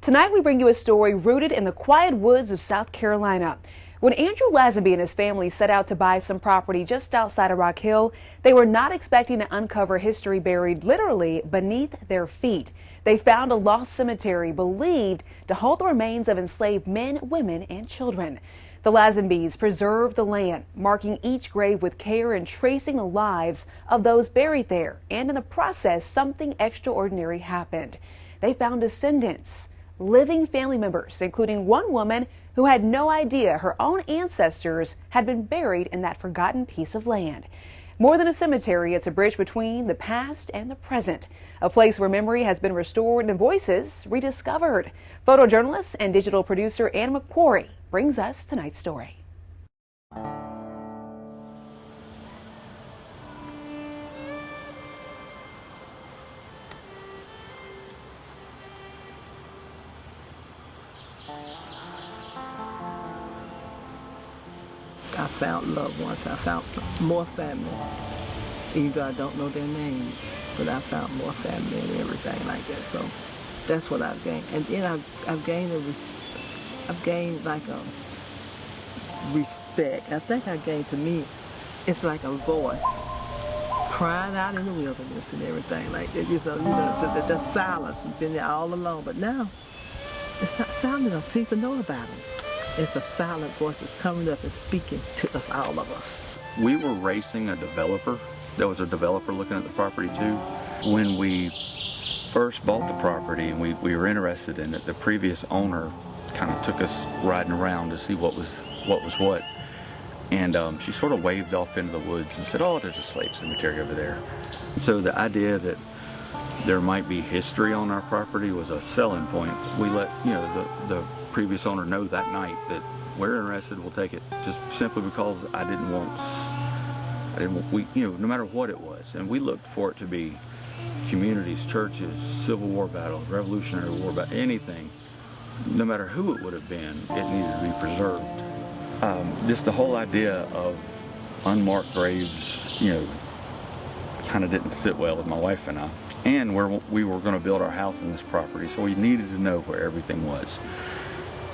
Tonight we bring you a story rooted in the quiet woods of South Carolina. When Andrew Lazenby and his family set out to buy some property just outside of Rock Hill, they were not expecting to uncover history buried literally beneath their feet. They found a lost cemetery believed to hold the remains of enslaved men, women, and children. The Lazenbys preserved the land, marking each grave with care and tracing the lives of those buried there. And in the process, something extraordinary happened. They found descendants, living family members, including one woman who had no idea her own ancestors had been buried in that forgotten piece of land. More than a cemetery, it's a bridge between the past and the present, a place where memory has been restored and voices rediscovered. Photojournalist and digital producer Ann McQuarrie brings us tonight's story. I found loved ones. I found more family, even though I don't know their names, but I found more family and everything like that. So that's what I've gained. And then I've gained like a respect. I think I gained, to me, it's like a voice crying out in the wilderness and everything like that. So the silence has been there all along, but now it's not silent enough. People know about it. It's a silent voice that's coming up and speaking to us, all of us. We were racing a developer. There was a developer looking at the property too. When we first bought the property and we were interested in it, the previous owner kind of took us riding around to see what was what. And she sort of waved off into the woods and said, "Oh, there's a slave cemetery over there." So the idea that there might be history on our property was a selling point. We let the previous owner know that night that we're interested, we'll take it, just simply because no matter what it was. And we looked for it to be communities, churches, Civil War battles, Revolutionary War battles, anything. No matter who it would have been, it needed to be preserved. Just the whole idea of unmarked graves, kind of didn't sit well with my wife and I. And we were going to build our house in this property, so we needed to know where everything was.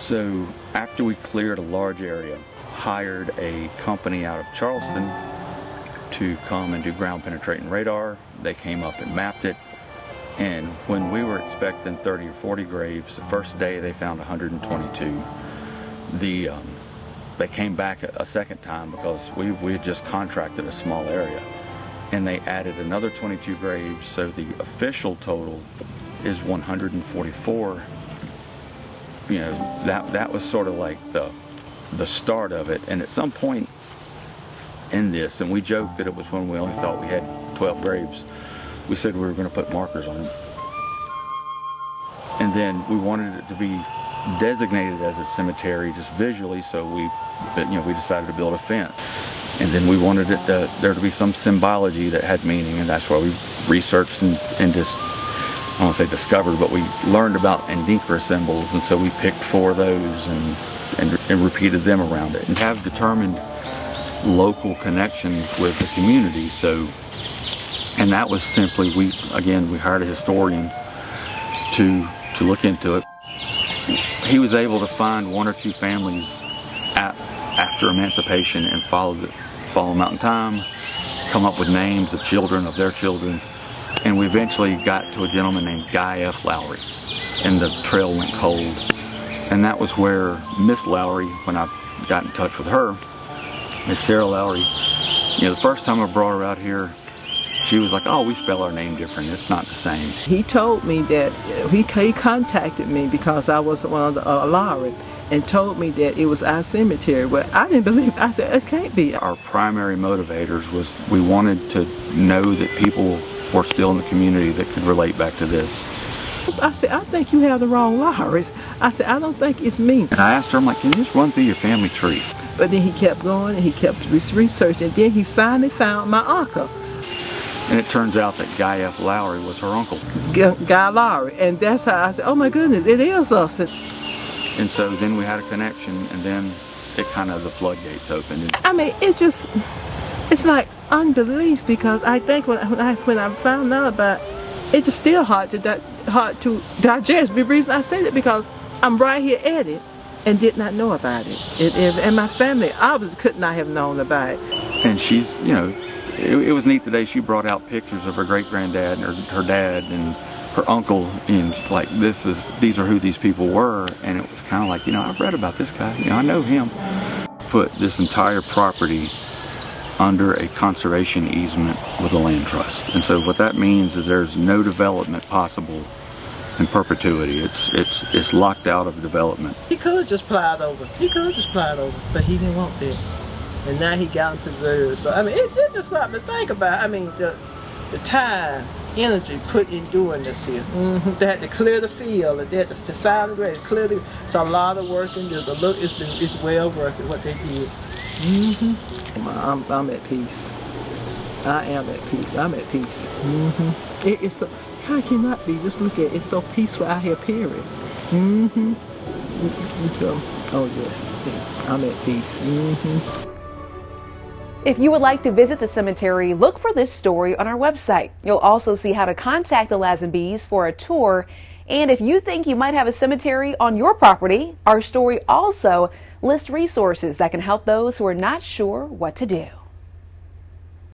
So after we cleared a large area, hired a company out of Charleston to come and do ground penetrating radar. They came up and mapped it. And when we were expecting 30 or 40 graves, the first day they found 122. They came back a second time because we had just contracted a small area. And they added another 22 graves, so the official total is 144. That was sort of like the start of it. And at some point in this, and we joked that it was when we only thought we had 12 graves, we said we were going to put markers on them. And then we wanted it to be designated as a cemetery just visually, so we decided to build a fence. And then we wanted there to be some symbology that had meaning, and that's why we researched and just, I don't want to say discovered, but we learned about Indinkra symbols, and so we picked 4 of those and repeated them around it, and have determined local connections with the community. So, and that was simply, we hired a historian to look into it. He was able to find 1 or 2 families after emancipation and follow them out in time, come up with names of children, of their children, and we eventually got to a gentleman named Guy F. Lowry, and the trail went cold. And that was where Miss Lowry, when I got in touch with her, Miss Sarah Lowry, the first time I brought her out here, she was like, "Oh, we spell our name different, it's not the same." He told me that, he contacted me because I was one of the Lowry, and told me that it was our cemetery, but I didn't believe it. I said, it can't be. Our primary motivators was we wanted to know that people were still in the community that could relate back to this. I said, "I think you have the wrong Lowrys." I said, "I don't think it's me." And I asked her, I'm like, "Can you just run through your family tree?" But then he kept going and he kept researching, and then he finally found my uncle. And it turns out that Guy F. Lowry was her uncle. Guy Lowry, and that's how I said, "Oh my goodness, it is us." And so then we had a connection, and then it kind of, the floodgates opened. I mean, it's like unbelief, because I think when I found out about it's just still hard to digest. The reason I say that because I'm right here at it and did not know about it. And my family obviously could not have known about it. And she's, you know, it was neat today. She brought out pictures of her great-granddad and her dad and her uncle, and like, these are who these people were. And it was kind of like, you know, I've read about this guy, you know, I know him. Put this entire property under a conservation easement with a land trust. And so what that means is there's no development possible in perpetuity. It's locked out of development. He could have just plowed over. But he didn't want that. And now he got them preserved. So I mean, it's just something to think about. I mean, the time, energy put in doing this here. They had to clear the field, and they had to file the grade, clear the. It's a lot of work and the look. It's well worth it what they did. I'm at peace. I am at peace. I'm at peace. It's so, how can you not be? Just look at it. It's so peaceful out here, period. So, oh yes, I'm at peace. If you would like to visit the cemetery, look for this story on our website. You'll also see how to contact the Lazenbys for a tour. And if you think you might have a cemetery on your property, our story also lists resources that can help those who are not sure what to do.